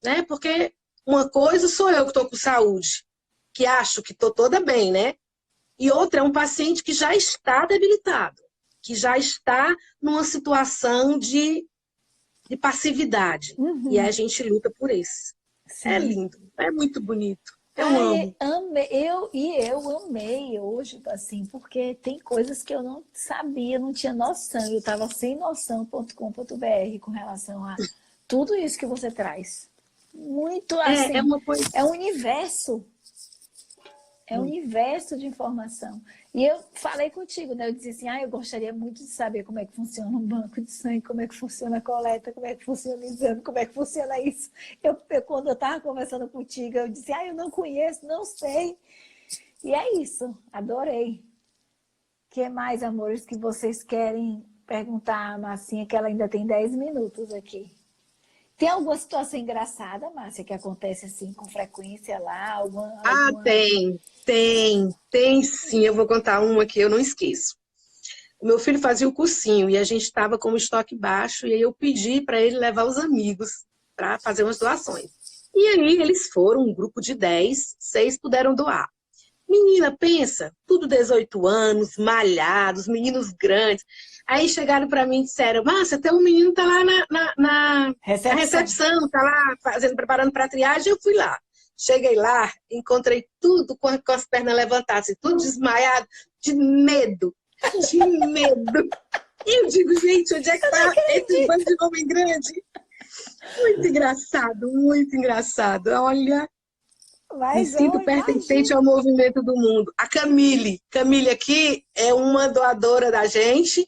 Né? Porque uma coisa sou eu que estou com saúde, que acho que estou toda bem, né? E outra é um paciente que já está debilitado, que já está numa situação de passividade. E aí a gente luta por isso. Sim. É lindo, é muito bonito. Eu amo.
Eu amei hoje, assim, porque tem coisas que eu não sabia, não tinha noção. Eu estava sem noção.com.br com relação a tudo isso que você traz. Muito assim. É um universo. É um universo de informação. E eu falei contigo, né? Eu disse assim, eu gostaria muito de saber como é que funciona um banco de sangue, como é que funciona a coleta, como é que funciona o exame, como é que funciona isso. Quando eu estava conversando contigo, eu disse, eu não conheço, não sei. E é isso, adorei. O que mais, amores, que vocês querem perguntar a Marcinha, que ela ainda tem 10 minutos aqui? Tem alguma situação engraçada, Márcia, que acontece assim com frequência lá? Alguma...
Tem sim. Eu vou contar uma que eu não esqueço. O meu filho fazia o cursinho e a gente estava com o estoque baixo e aí eu pedi para ele levar os amigos para fazer umas doações. E aí eles foram, um grupo de 10, 6 puderam doar. Menina, pensa, tudo 18 anos, malhados, meninos grandes. Aí chegaram para mim e disseram, Márcia, teu menino tá lá na recepção, tá lá preparando para a triagem. Eu fui lá. Cheguei lá, encontrei tudo com as pernas levantadas, tudo desmaiado, de medo. E eu digo, gente, onde é que tá esse bando de homem grande? Muito engraçado, muito engraçado. Olha, me
Mas
sinto
eu
pertencente
imagino.
ao movimento do mundo. A Camille. Camille aqui é uma doadora da gente,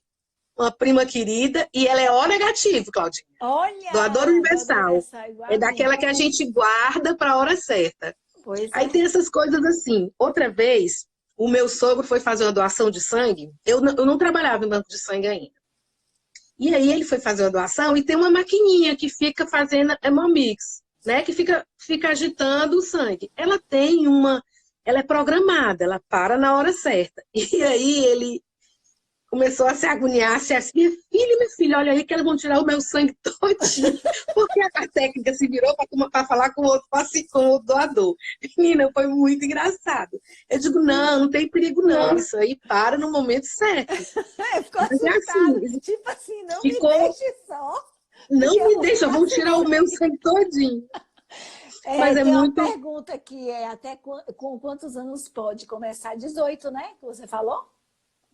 uma prima querida, e ela é O negativo, Claudinha. Doadora
Olha, doadora
universal.
universal igual
É
a mim.
daquela que a gente guarda para a hora certa.
Pois
Aí
é.
tem essas coisas assim. Outra vez, o meu sogro foi fazer uma doação de sangue. Eu não trabalhava em banco de sangue ainda. E aí ele foi fazer uma doação e tem uma maquininha que fica fazendo hemomix, né? Que fica agitando o sangue. Ela é programada, ela para na hora certa. E aí ele começou a se agoniar, assim, minha filha, olha aí que eles vão tirar o meu sangue todinho. Porque a técnica se virou para falar com o outro, com o doador. Menina, foi muito engraçado. Eu digo, não tem perigo não, isso aí para no momento certo.
Ficou
Mas é
assustado.
assim,
Tipo assim, não me
ficou,
deixe só,
não
porque eu
me
vou
deixa,
ficar
vão
sem
tirar o meu
sangue.
sangue todinho. Mas é
Tem uma
muito.
pergunta que é até com quantos anos pode começar? 18, né? Que você falou?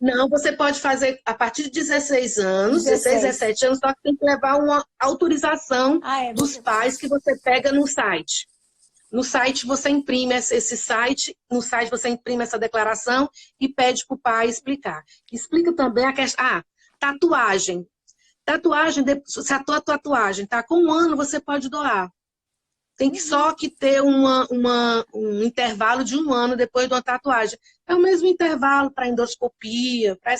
Não, você pode fazer a partir de 16 anos, 16,
16.
17 anos, só que tem que levar uma autorização
Ah, é,
dos
você
pais que você pega no site. No site você imprime esse site, no site você imprime essa declaração e pede para o pai explicar. Explica também a questão. Tatuagem. Tatuagem, se a tua tatuagem está com 1 ano, você pode doar. Tem que só que ter um intervalo de 1 ano depois de uma tatuagem. É o mesmo intervalo para endoscopia, para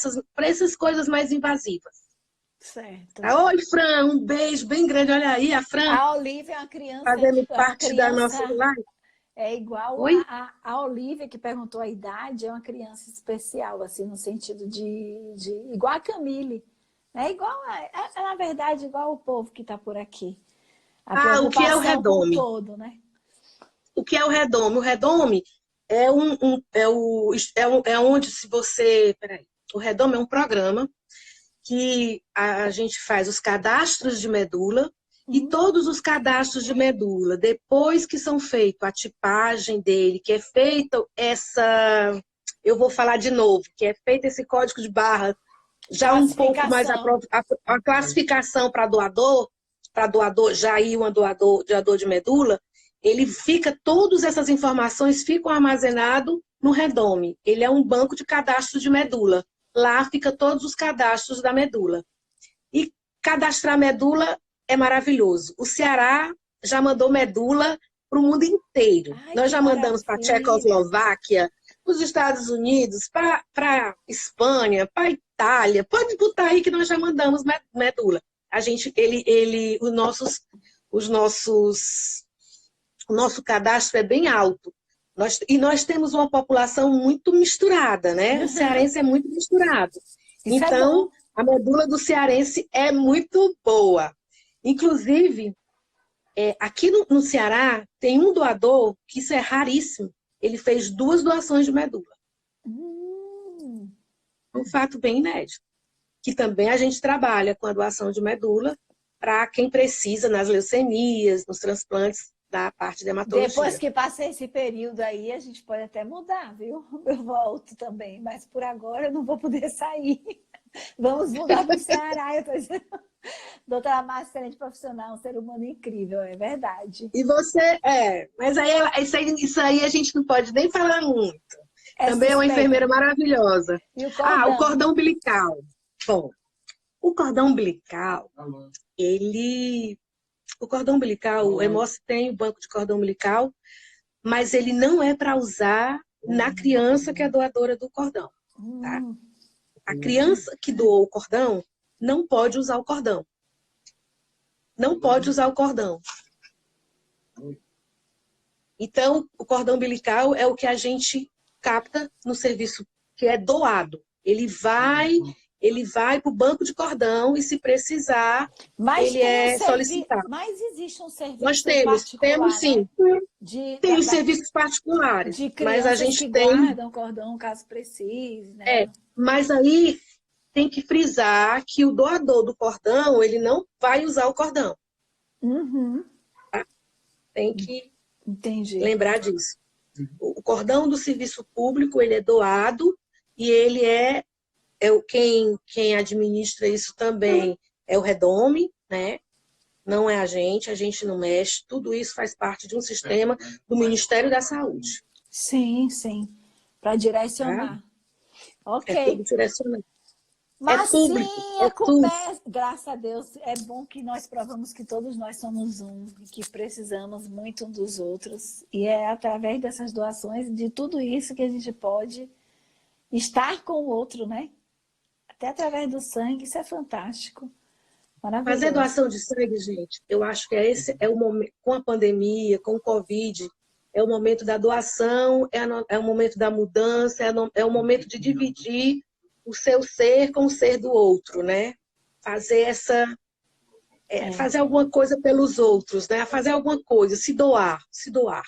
essas coisas mais invasivas.
certo.
Tá? Oi, Fran, um beijo bem grande. Olha aí, a Fran
A Olivia
fazendo
é uma
parte da nossa
criança
live.
é igual
Oi?
a Olivia que perguntou a idade, é uma criança especial, assim, no sentido de igual a Camille. É igual, na verdade, igual o povo que está por aqui. A
O que é o
preocupação com o
redome?
todo, né?
O que é o redome? O redome é onde se você... Peraí. O redome é um programa que a gente faz os cadastros de medula e todos os cadastros de medula, depois que são feitos a tipagem dele, que é feita eu vou falar de novo, que é feito esse código de barra, já um pouco mais
Classificação.
a classificação para doador, já ir um doador de medula, todas essas informações ficam armazenadas no Redome. Ele é um banco de cadastro de medula. Lá fica todos os cadastros da medula. E cadastrar medula é maravilhoso. O Ceará já mandou medula para o mundo inteiro.
Ai,
Nós
que
já mandamos para a
maravilha.
Tchecoslováquia, para os Estados Unidos, para a Espanha, para a Itália. Pode botar aí que nós já mandamos medula. A gente, o nosso cadastro é bem alto. Nós temos uma população muito misturada, né? O
Uhum.
cearense é muito misturado.
Isso é
Então,
bom.
a medula do cearense é muito boa. Inclusive, aqui no Ceará, tem um doador, que isso é raríssimo, ele fez 2 doações de medula.
Hum.
Um fato bem inédito. Que também a gente trabalha com a doação de medula para quem precisa nas leucemias, nos transplantes da parte de
Depois
hematologia.
que passa esse período aí, a gente pode até mudar, viu? Eu volto também, mas por agora eu não vou poder sair. Vamos mudar para o Ceará. Eu tô dizendo. Doutora Márcia, excelente profissional, um ser humano incrível, é verdade.
E você, mas aí isso aí a gente não pode nem falar muito.
É
Também é uma
suspeita.
enfermeira maravilhosa.
E o
O
cordão?
cordão umbilical. Bom, o cordão umbilical, o cordão umbilical, o Hemócio tem o banco de cordão umbilical, mas ele não é para usar na criança que é doadora do cordão, tá? A criança que doou o cordão não pode usar o cordão. Não pode usar o cordão. Então, o cordão umbilical é o que a gente capta no serviço que é doado. Ele vai para o banco de cordão e, se precisar,
Mas
ele
tem um
é
serviço,
solicitado.
mas existe um
Nós
serviço
temos
particular, né?
sim.
De,
Tem
da,
os
da-
serviços particulares,
de
mas a
crianças que
gente tem.
guardam cordão caso precise, né?
Mas aí tem que frisar que o doador do cordão, ele não vai usar o cordão.
Uhum.
Tem que
Entendi.
lembrar disso. O cordão do serviço público, ele é doado e ele quem administra isso também é o Redome, né? não é a gente não mexe, tudo isso faz parte de um sistema do Ministério da Saúde.
Sim, sim. Para direcionar.
Tá? É tudo
Ok.
direcionado. É público,
Massinha,
é tudo.
graças a Deus, é bom que nós provamos que todos nós somos um e que precisamos muito um dos outros. E é através dessas doações, de tudo isso, que a gente pode estar com o outro, né? Até através do sangue, isso é fantástico.
Fazer
Maravilhoso.
doação de sangue, gente, eu acho que esse é o momento, com a pandemia, com o Covid, é o momento da doação, é o momento da mudança, é o momento de dividir o seu ser com o ser do outro, né? Fazer fazer alguma coisa pelos outros, né? Fazer alguma coisa, se doar, se doar.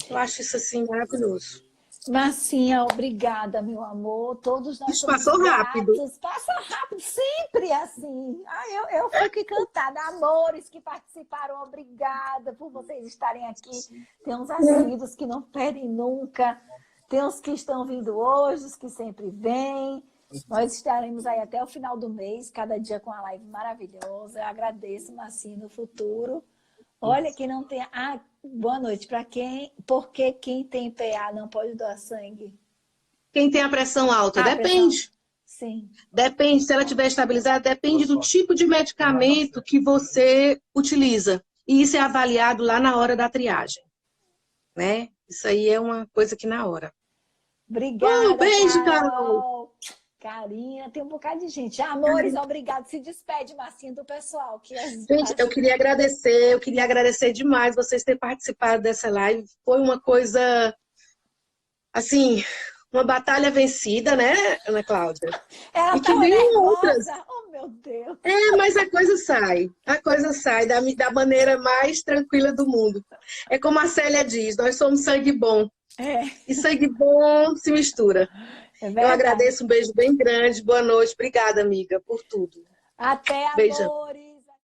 Eu acho isso assim maravilhoso.
Marcinha, obrigada, meu amor. Todos nós
Isso
somos
passou rápido.
gratos. Passa rápido, sempre assim. Eu fico encantada. Amores que participaram, obrigada por vocês estarem aqui. Tem uns assíduos que não perdem nunca. Tem os que estão vindo hoje, os que sempre vêm. Nós estaremos aí até o final do mês, cada dia com uma live maravilhosa. Eu agradeço, Marcinha, no futuro. Olha, que não tem... Ah, boa noite. Para quem... Por que quem tem PA não pode doar sangue?
Quem tem a pressão alta?
Ah, pressão.
Depende.
Sim.
Depende, se ela estiver estabilizada, depende do tipo de medicamento que você utiliza. E isso é avaliado lá na hora da triagem, né? Isso aí é uma coisa que na hora.
Obrigada,
Beijo, Carol!
Carol. Carinha, tem um bocado de gente. Amores, obrigado. Se despede, Marcinha, do pessoal.
Gente, eu queria agradecer demais vocês terem participado dessa live. Foi uma coisa, assim, uma batalha vencida, né, Ana Cláudia?
Ela
E que
estava
venham outras.
nervosa. Oh, meu Deus.
Mas a coisa sai da maneira mais tranquila do mundo. É como a Célia diz, nós somos sangue bom.
É,
E sangue bom se mistura.
é
Eu
verdade.
agradeço, um beijo bem grande, boa noite. Obrigada, amiga, por tudo.
Até,
Beijão.
amores.